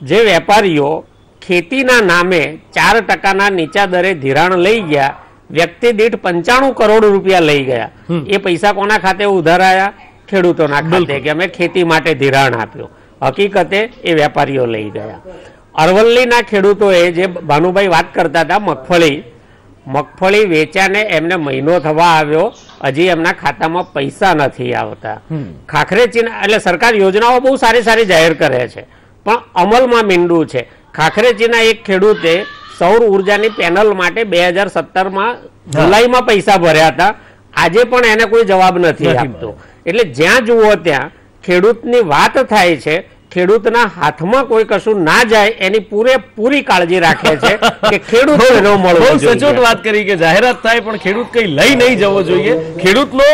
જે વેપારીઓ ખેતીના નામે 4% નીચા દરે ધિરાણ લઈ ગયા, વ્યક્તિ દીઠ 95 કરોડ રૂપિયા લઈ ગયા, એ પૈસા કોના ખાતે ઉધારાયા? ખેડૂતોના ખાતે, કે અમે ખેતી માટે ધિરાણ આપ્યું. હકીકતે એ વેપારીઓ લઈ ગયા. અરવલ્લીના ખેડૂતોએ જે ભાનુભાઈ વાત કરતા હતા, મગફળી વેચાને એમને મહિનો થવા આવ્યો, હજી એમના ખાતામાં પૈસા નથી આવતા. ખાખરેચીના એટલે સરકાર યોજનાઓ બહુ સારી સારી જાહેર કરે છે, પણ અમલમાં મીંડું છે. ખાખરેચીના એક ખેડૂતે સૌર ઉર્જાની પેનલ માટે 2017માં જુલાઈમાં પૈસા ભર્યા હતા, આજે પણ એને કોઈ જવાબ નથી આપતો. એટલે જ્યાં જુઓ ત્યાં ખેડૂતની વાત થાય છે, ખેડૂતના હાથમાં કોઈ કશું ના જાય એની પૂરેપૂરી કાળજી રાખે છે કે ખેડૂતનો મળવો જોઈએ. બહુ સચોટ વાત કરી કે જાહેરાત થાય પણ ખેડૂત કઈ લઈ નહીં જવો જોઈએ. ખેડૂતનો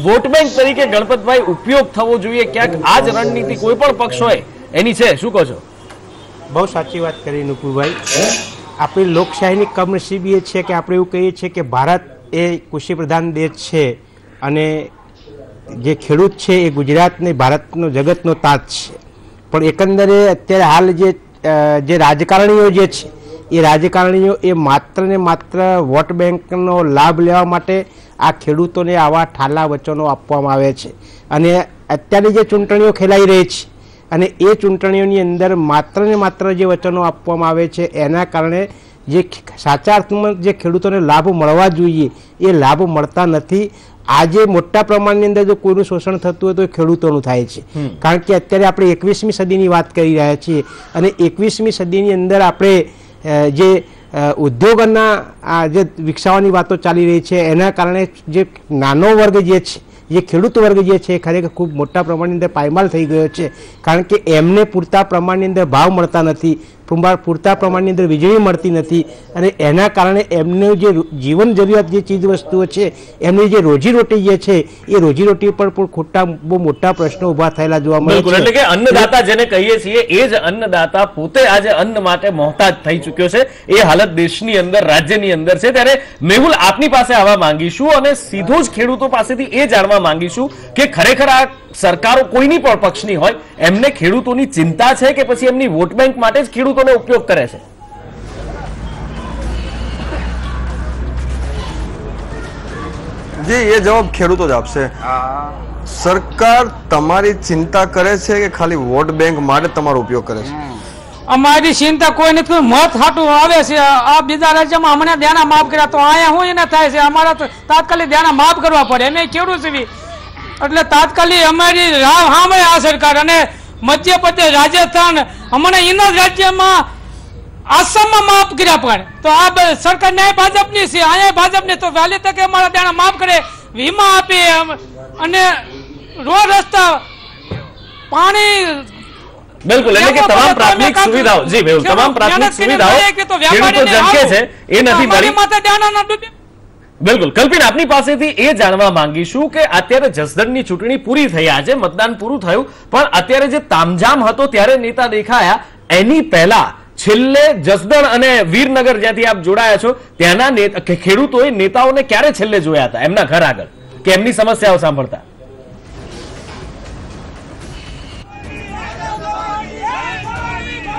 વોટ બેંક તરીકે ગણપતભાઈ ઉપયોગ થવો જોઈએ. ક્યાંક આ જ રણનીતિ કોઈ પણ પક્ષ હોય એની છે. શું કહો છો? બહુ સાચી વાત કરી નુપુરભાઈ. આપણી લોકશાહીની કમનસીબી એ છે કે આપણે એવું કહીએ છીએ કે ભારત એ કૃષિ પ્રધાન દેશ છે અને જે ખેડૂત છે એ ગુજરાતને ભારતનો જગતનો તાજ છે. પણ એકંદરે અત્યારે હાલ જે રાજકારણીઓ જે છે એ રાજકારણીઓ એ માત્ર ને માત્ર વોટ બેંકનો લાભ લેવા માટે આ ખેડૂતોને આવા ઠાલા વચનો આપવામાં આવે છે. અને અત્યારની જે ચૂંટણીઓ ખેલાઈ રહી છે અને એ ચૂંટણીઓની અંદર માત્ર ને માત્ર જે વચનો આપવામાં આવે છે એના કારણે જે સાચા અર્થમાં જે ખેડૂતોને લાભ મળવા જોઈએ એ લાભ મળતા નથી. આજે મોટા પ્રમાણની અંદર જો કોઈનું શોષણ થતું હોય તો એ ખેડૂતોનું થાય છે. કારણ કે અત્યારે આપણે 21મી સદીની વાત કરી રહ્યા છીએ અને 21મી સદીની અંદર આપણે જે ઉદ્યોગોના જે વિકસાવવાની વાતો ચાલી રહી છે એના કારણે જે નાનો વર્ગ જે છે, જે ખેડૂત વર્ગ જે છે એ ખરેખર ખૂબ મોટા પ્રમાણની અંદર પાયમાલ થઈ ગયો છે. કારણ કે એમને પૂરતા પ્રમાણની અંદર ભાવ મળતા નથી, પૂરતા પ્રમાણની અંદર વીજળી મળતી નથી અને એના કારણે એમનું જે જીવન જરૂરિયાત જે ચીજ વસ્તુઓ છે, એમની જે રોજીરોટી જે છે એ રોજીરોટી પર પણ ખોટા બહુ મોટા પ્રશ્નો ઉભા થયેલા જોવા મળે છે. એટલે કે અન્નદાતા જેને કહીએ છીએ એ જ અન્નદાતા પોતે આજે અન્ન માટે મોહતાજ થઈ ચુક્યો છે. એ હાલત દેશની અંદર, રાજ્યની અંદર છે. ત્યારે મેહુલ, આપની પાસે આવવા માંગીશું અને સીધો જ ખેડૂતો પાસેથી એ જાણવા માંગીશું કે ખરેખર આ સરકારો કોઈની પણ પક્ષની હોય એમને ખેડૂતોની ચિંતા છે કે પછી એમની વોટ બેંક માટે જ ખેડૂતોનો ઉપયોગ કરે છે? જી, એ જવાબ ખેડૂતો જ આપશે. સરકાર તમારી ચિંતા કરે છે કે ખાલી વોટ બેંક માટે તમારો ઉપયોગ કરે છે? અમારી ચિંતા કોઈ નથી. મત હાટું આવે છે. આ બીજા રાજ્યમાં અમને ધ્યાન માફ કર્યા તો અહીંયા હું એને થાય છે. અમારા તાત્કાલિક ધ્યાન માફ કરવા પડે. અમે ખેડૂત છીએ એટલે તાત્કાલિક અમારી રાહ સામે આ સરકાર અને મધ્યપ્રદેશ, રાજસ્થાન, હમણાં એના રાજ્યમાં આસામમાં માફ કર્યા પણ તો આ સરકાર ન્યાય ભાજપની છે, અહીંયા ભાજપની. તો વહેલી તકે અમારા ત્યાં માફ કરે, વીમા આપે અને રોડ રસ્તા, પાણી. બિલકુલ, એટલે કે તમામ પ્રાથમિક સુવિધાઓ, જી મેહુલ, તમામ પ્રાથમિક સુવિધાઓ ખેડૂતો ઝંખે છે એ નથી મળી. બિલકુલ. કલ્પિન, આપની પાસેથી એ જાણવા માંગીશું કે અત્યારે જસદણની ચૂંટણી પૂરી થઈ, આજે મતદાન પૂરું થયું, પણ અત્યારે જે તામઝામ હતો ત્યારે નેતા દેખાયા, એની પહેલા છેલ્લે જસદણ અને વીરનગર જ્યાંથી આપ જોડાયા છો ત્યાંના ખેડૂતોએ નેતાઓને ક્યારે છેલ્લે જોયા હતા એમના ઘર આગળ કે એમની સમસ્યાઓ સાંભળતા?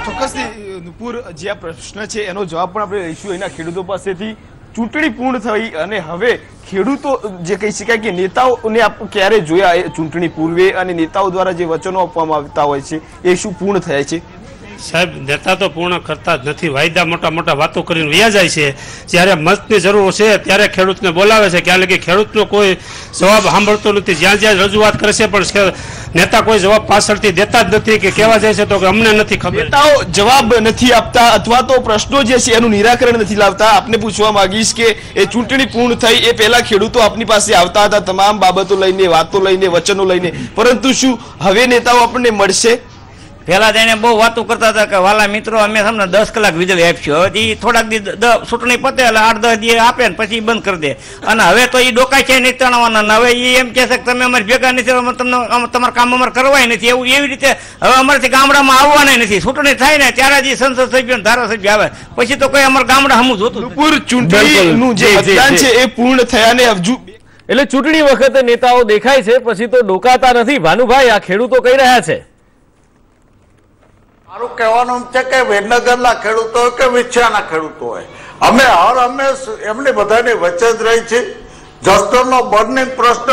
ચોક્કસથી નુપુર, જે આ પ્રશ્ન છે એનો જવાબ પણ આપણે લઈશું એના ખેડૂતો પાસેથી. ચૂંટણી પૂર્ણ થઈ અને હવે ખેડૂતો જે કહી શકાય કે નેતાઓને ક્યારે જોયા ચૂંટણી પૂર્વે અને નેતાઓ દ્વારા જે વચનો આપવામાં આવતા હોય છે એ શું પૂર્ણ થયા છે? સાહેબ, નેતા તો પૂર્ણ કરતા જ નથી. વાયદા મોટા મોટા વાતો કરીને વ્યા જાય છે. જ્યારે મતની જરૂર છે ત્યારે ખેડૂતને બોલાવે છે, ક્યાં લગી ખેડૂતનો કોઈ જવાબ સાંભળતો નથી. જ્યાં જ્યાં રજૂઆત કરે છે પણ નેતા કોઈ જવાબ પાછળથી દેતા જ નથી કે કહેવા જાય છે તો કે અમને નથી ખબર. નેતાઓ જવાબ નથી આપતા અથવા તો પ્રશ્નો જે છે એનું નિરાકરણ નથી લાવતા. આપને પૂછવા માંગીશ કે એ ચૂંટણી પૂર્ણ થઈ એ પહેલા ખેડૂતો આપની પાસે આવતા હતા તમામ બાબતો લઈને, વાતો લઈને, વચનો લઈને, પરંતુ શું હવે નેતાઓ આપણને મળશે? પેલા તેને બહુ વાતો કરતા હતા કે વાલા મિત્રો અમે તમને 10 કલાક વીજળી આપશું. હવે થોડાક દી ચૂંટણી પતે એટલે 8-10 દી આપે ને પછી બંધ કરી દે. અને હવે તો એ ડોકા છે નહીં તણાવવાના. હવે એ એમ કહે છે કે તમે અમારે ભેગા નથી, તમને તમારા કામ અમારે કરવાય નથી. એવું એવી રીતે હવે અમારાથી ગામડામાં આવવાના નથી. ચૂંટણી થાય ને ત્યારે જ સંસદ સભ્ય ધારાસભ્ય આવે, પછી તો કોઈ અમારા ગામડા હમું જોતું. ચૂંટણીનું જે મતદાન છે એ પૂર્ણ થયા ને હજુ એટલે ચૂંટણી વખતે નેતાઓ દેખાય છે પછી તો ડોકાતા નથી. ભાનુભાઈ, આ ખેડૂતો કહી રહ્યા છે મારું કહેવાનું છે કે વિનગરના ખેડૂતો હોય કે વિછિયાના ખેડૂતો હોય, અમે હર હંમેશ એમની બધાની વચ્ચે જ રહી છે. જસ્ટરનો બર્નિંગ પ્રશ્ન.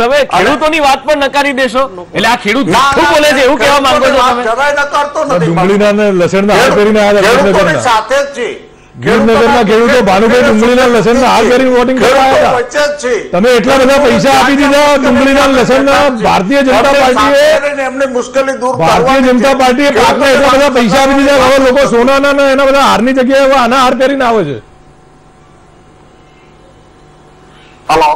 તમે ખેડૂતોની વાત પણ નકારી દેશો એટલે આ ખેડૂત જૂઠું બોલે છે એવું કહેવા માંગો છો તમે? જરાય નકારતો નથી. ડુંગળીના લસણના હાલ કરીને ખેડૂતોની સાથે જ છે. ગીરનગરના ખેડૂતો ભાનુભાઈ ડુંગળીના લસણના હાલ કરીને વોટિંગ કરવા આવ્યા હતા. તમે એટલા બધા પૈસા આપી દીધા ડુંગળીના લસણના. ભારતીય જનતા પાર્ટીએ એમની મુશ્કેલી દૂર ભારતીય જનતા પાર્ટીએ પાકને એટલા બધા પૈસા આપી દીધા. હવે લોકો સોનાના એના બધા હારની જગ્યાએ આના હાર પહેરીને આવે છે. હલો,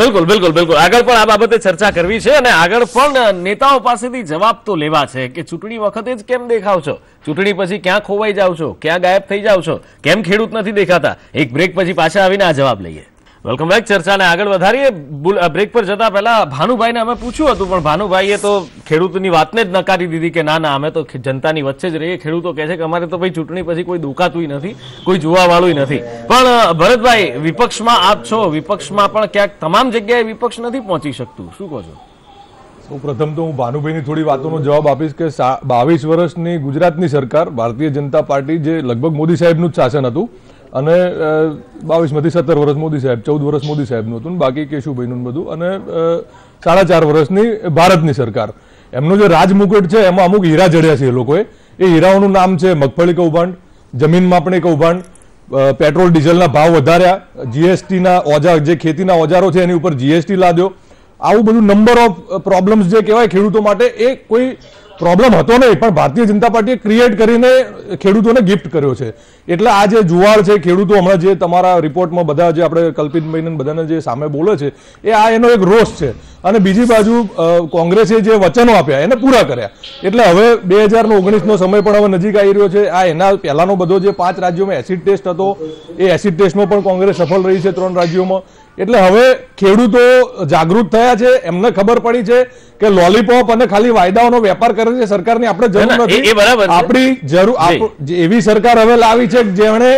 બિલકુલ બિલકુલ બિલકુલ આગળ પણ આ બાબતે ચર્ચા કરવી છે અને આગળ પણ નેતાઓ પાસેથી જવાબ તો લેવા છે કે ચૂંટણી વખતે જ કેમ દેખાવ છો, ચૂંટણી પછી ક્યાં ખોવાઈ જાવ છો, ક્યાં ગાયબ થઈ જાવ છો, કેમ ખેડૂત નથી દેખાતા. એક બ્રેક પછી પાછા આવીને આ જવાબ લઈએ. Welcome back. ચર્ચાને આગળ વધારીએ. બ્રેક પર જતા પહેલા ભાનુભાઈને અમે પૂછ્યું હતું પણ ભાનુભાઈએ તો ખેડૂતની વાતને જ નકારી દીધી કે ના ના અમે તો જનતાની વચ્ચે જ રહીએ. ખેડૂતો કહે છે કે અમારે તો ભાઈ ચૂંટણી પછી કોઈ દુખાતું નથી, કોઈ જોવા વાળું નથી. પણ ભરતભાઈ, વિપક્ષમાં આપ છો, વિપક્ષમાં પણ ક્યાંક તમામ જગ્યાએ વિપક્ષ નથી પહોંચી શકતું, શું કહો છો? સૌ પ્રથમ તો હું ભાનુભાઈની થોડી વાતોનો જવાબ આપીશ કે 22 વર્ષની ગુજરાતની સરકાર ભારતીય જનતા પાર્ટી, જે લગભગ મોદી સાહેબનું જ શાસન હતું અને 22માંથી 17 વર્ષ મોદી સાહેબ, 14 વર્ષ મોદી સાહેબનું હતું, બાકી કેશુભાઈનું બધું, અને 4.5 વર્ષની ભારતની સરકાર. એમનો જે રાજમુકુટ છે એમાં અમુક હીરા જડ્યા છે એ લોકોએ. એ હીરાઓનું નામ છે મગફળી કૌભાંડ, જમીન માપણી કૌભાંડ, પેટ્રોલ ડીઝલના ભાવ વધાર્યા, જીએસટીના ઓજાર, જે ખેતીના ઓજારો છે એની ઉપર જીએસટી લાદ્યો. આવું બધું નંબર ઓફ પ્રોબ્લેમ્સ જે કહેવાય ખેડૂતો માટે, એ કોઈ પ્રોબ્લેમ હતો નહીં પણ ભારતીય જનતા પાર્ટીએ ક્રિએટ કરીને ખેડૂતોને ગિફ્ટ કર્યો છે. એટલે આ જે જુવાળ છે ખેડૂતો, હમણાં જે તમારા રિપોર્ટમાં બધા જે આપણે કલ્પિતભાઈને બધાને જે સામે બોલે છે એ આ એનો એક રોષ છે. અને બીજી બાજુ કોંગ્રેસે જે વચનો આપ્યા એને પૂરા કર્યા. એટલે હવે 2019નો સમય પણ હવે નજીક આવી રહ્યો છે. આ એના પહેલાનો બધો જે 5 રાજ્યોમાં એસિડ ટેસ્ટ હતો એ એસિડ ટેસ્ટમાં પણ કોંગ્રેસ સફળ રહી છે 3 રાજ્યોમાં. એટલે હવે ખેડૂતો જાગૃત થયા છે, એમને ખબર પડી છે કે લોલીપોપ અને ખાલી વાયદાઓનો વેપાર કરે છે સરકારની આપણે જરૂર નથી. આપણી જરૂર એવી સરકાર હવે લાવી છે જેણે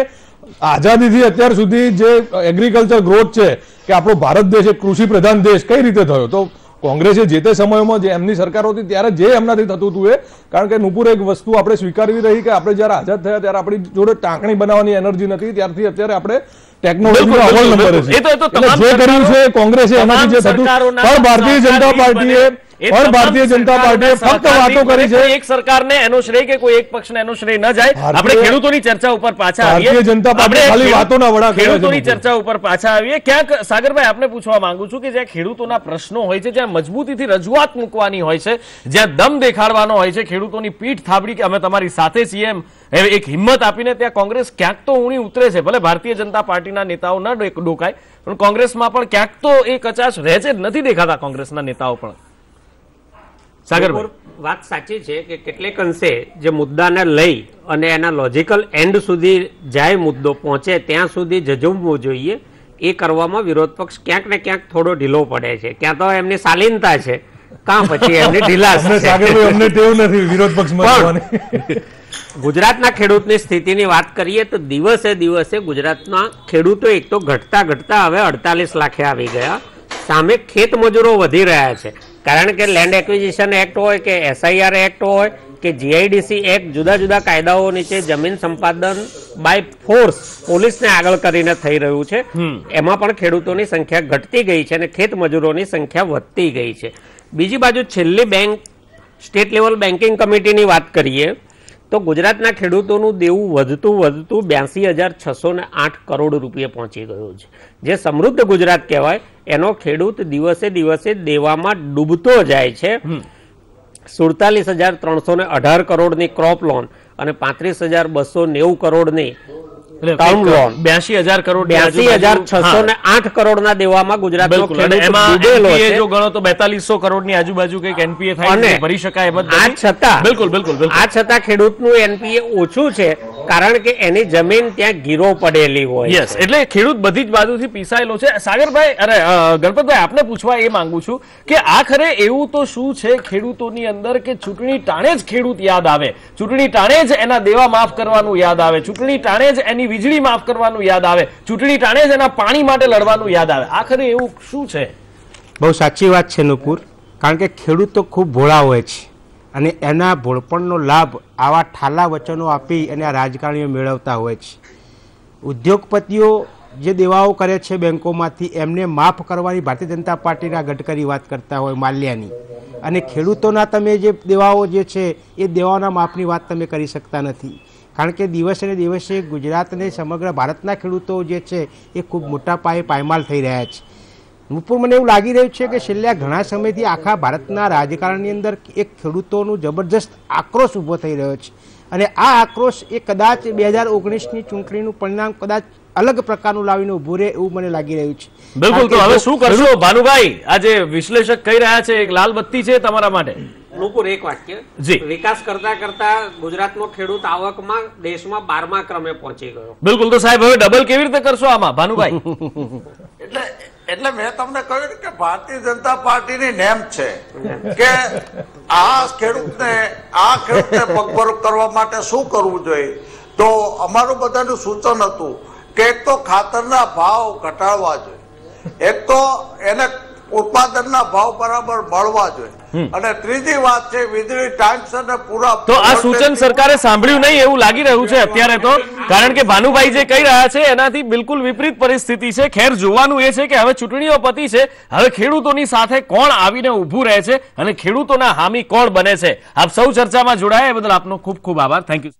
આઝાદીથી અત્યાર સુધી જે એગ્રીકલ્ચર ગ્રોથ છે કે આપણો ભારત દેશ એક કૃષિ પ્રધાન દેશ કઈ રીતે થયો, તો કોંગ્રેસે જે તે સમયોમાં જે એમની સરકારો હતી ત્યારે જે એમનાથી થતું હતું એ, કારણ કે નુપુર એક વસ્તુ આપણે સ્વીકારવી રહી કે આપણે જયારે આઝાદ થયા ત્યારે આપણી જોડે ટાંકણી બનાવવાની એનર્જી નથી, ત્યારથી અત્યારે આપણે ટેકનોલોજીનો અવ્વલ નંબર છે. જે કર્યું છે કોંગ્રેસે એનાથી જે થતું, પણ ભારતીય જનતા પાર્ટીએ ફક્ત વાતો કરી છે. એક સરકારને એનો શ્રેય કે કોઈ એક પક્ષને એનો શ્રેય ન જાય. આપણે ખેડૂતોની ચર્ચા ઉપર પાછા આવીએ. ભારતીય જનતા પાર્ટી ખાલી વાતોના વડા ખેડૂતોની ચર્ચા ઉપર પાછા આવીએ. ક્યાંક સાગરભાઈ આપને પૂછવા માંગુ છું કે જ્યાં ખેડૂતોના પ્રશ્નો હોય છે, જ્યાં મજબૂતીથી રજૂઆત મૂકવાની હોય છે, જ્યાં દમ દેખાડવાનો હોય છે, ખેડૂતોની પીઠ થાબડી કે અમે તમારી સાથે છીએ એમ એક હિંમત આપીને, ત્યાં કોંગ્રેસ ક્યાંક તો ઊણી ઉતરે છે. ભલે ભારતીય જનતા પાર્ટીના નેતાઓ ન ડોકાય પણ કોંગ્રેસમાં પણ ક્યાંક તો એ કચાશ રહે છે, નથી દેખાતા કોંગ્રેસના નેતાઓ પણ. સાગરભાઈ, વાત સાચી છે કે કેટલેક અંશે જે મુદ્દાને લઈ અને એના લોજિકલ એન્ડ સુધી જાય, મુદ્દો પહોંચે ત્યાં સુધી જજુમવું જોઈએ. એ કરવામાં વિરોધ પક્ષ ક્યાંક ને ક્યાંક થોડો ઢીલો પડે છે. ક્યાં તો એમની શાલીનતા છે, કાં પછી એમની ઢીલાસ છે. ગુજરાતના ખેડૂતની સ્થિતિની વાત કરીએ તો દિવસે દિવસે ગુજરાતના ખેડૂતો એક તો ઘટતા હવે 48 લાખે આવી ગયા. સામે ખેત મજૂરો વધી રહ્યા છે, કારણ કે લેન્ડ એક્વિઝિશન એક્ટ હોય કે SIR એક્ટ હોય કે GIDC એક્ટ, જુદા જુદા કાયદાઓ નીચે જમીન સંપાદન બાય ફોર્સ પોલીસને આગળ કરીને થઈ રહ્યું છે. એમાં પણ ખેડૂતોની સંખ્યા ઘટતી ગઈ છે અને ખેત મજૂરોની સંખ્યા વધતી ગઈ છે. બીજી બાજુ છેલ્લી સ્ટેટ લેવલ બેન્કિંગ કમિટીની વાત કરીએ તો ગુજરાતના ખેડૂતોનું દેવું વધતું 82,608 કરોડ રૂપિયા પહોંચી ગયું છે. જે સમૃદ્ધ ગુજરાત કહેવાય એનો ખેડૂત દિવસે દિવસે દેવામાં ડૂબતો જાય છે. 47,318 કરોડની ક્રોપ લોન અને 35,290 કરોડની ટર્મ લોન, 82,000 કરોડ, 82,608 કરોડના દેવામાં ગુજરાતનો ખેડૂત ડૂબેલો છે. જો ગણો તો 4200 કરોડની આજુબાજુ કંઈક NPA થાય ભરી શકાય એમ જ. આ છતાં બિલકુલ આ છતાં ખેડૂતનું NPA ઓછું છે, કારણ કે એની જમીન ત્યાં ગીરો પડેલી હોય. યસ, એટલે ખેડૂત બધી જ બાજુથી પીસાયેલો છે. સાગરભાઈ, ગણપતભાઈ, આપને પૂછવા એ માંગુ છું કે આખરે એવું તો શું છે ખેડૂતોની અંદર કે ચૂંટણી ટાણે જ ખેડૂત યાદ આવે, ચૂંટણી ટાણે જ એના દેવા માફ કરવાનું યાદ આવે, ચૂંટણી ટાણે જ એની વીજળી માફ કરવાનું યાદ આવે, ચૂંટણી ટાણે જ એના પાણી માટે લડવાનું યાદ આવે? આખરે એવું શું છે? બહુ સાચી વાત છે નુપુર, કારણ કે ખેડૂત તો ખૂબ ભોળા હોય છે અને એના ભોળપણનો લાભ આવા ઠાલા વચનો આપી અને આ રાજકારણીઓ મેળવતા હોય છે. ઉદ્યોગપતિઓ જે દેવાઓ કરે છે બેંકોમાંથી એમને માફ કરવાની ભારતીય જનતા પાર્ટીના ગડકરી વાત કરતા હોય માલ્યાની, અને ખેડૂતોના તમે જે દેવાઓ જે છે એ દેવાઓના માફની વાત તમે કરી શકતા નથી. કારણ કે દિવસે ને દિવસે ગુજરાતને સમગ્ર ભારતના ખેડૂતો જે છે એ ખૂબ મોટા પાયે પાયમાલ થઈ રહ્યા છે. નુપુર, મને એવું લાગી રહ્યું છે કે છેલ્લા ઘણા સમયથી આખા ભારતના રાજકારણની અંદર એક ખેડૂતોનું જબરજસ્ત આક્રોશ ઊભો થઈ રહ્યો છે, અને આ આક્રોશ એ કદાચ 2019ની ચૂંટણીનું પરિણામ કદાચ અલગ પ્રકારનું લાવીને ઉભું રહે એવું મને લાગી રહ્યું છે. બિલકુલ. તો હવે શું કરશો ભાનુભાઈ? આજે વિશ્લેષક કહી રહ્યા છે એક લાલ બત્તી છે તમારા માટે. નુપુર, એક વાક્ય. વિકાસ કરતા કરતા ગુજરાતનો ખેડૂત આવકમાં દેશમાં 12મા ક્રમે પહોંચી ગયો. બિલકુલ. તો સાહેબ હવે ડબલ કેવી રીતે કરશો આમાં ભાનુભાઈ? એટલે મેં તમને કહ્યું કે ભારતીય જનતા પાર્ટીની નેમ છે કે આ ખેડૂતને પગભર કરવા માટે શું કરવું જોઈએ. તો અમારું બધાનું સૂચન હતું કે એક તો ખાતરના ભાવ ઘટાડવા જોઈએ, એક તો એને ઉત્પાદનના ભાવ બરાબર મળવા જોઈએ, અને ત્રીજી વાત છે વીજળી ટાઈમસર ને પૂરા. તો આ સૂચન સરકારે સાંભળ્યું નહીં એવું લાગી રહ્યું છે અત્યારે તો, કારણ કે ભાનુભાઈ જે કહી રહ્યા છે એનાથી બિલકુલ વિપરીત પરિસ્થિતિ છે. ખેર જોવાનું એ છે કે હવે ચૂંટણીઓ પતી છે, હવે ખેડૂતોની સાથે કોણ આવીને ઉભું રહે છે અને ખેડૂતોના હામી કોણ બને છે. આપ સૌ ચર્ચામાં જોડાયા એ બદલ આપનો ખૂબ ખૂબ આભાર. Thank you.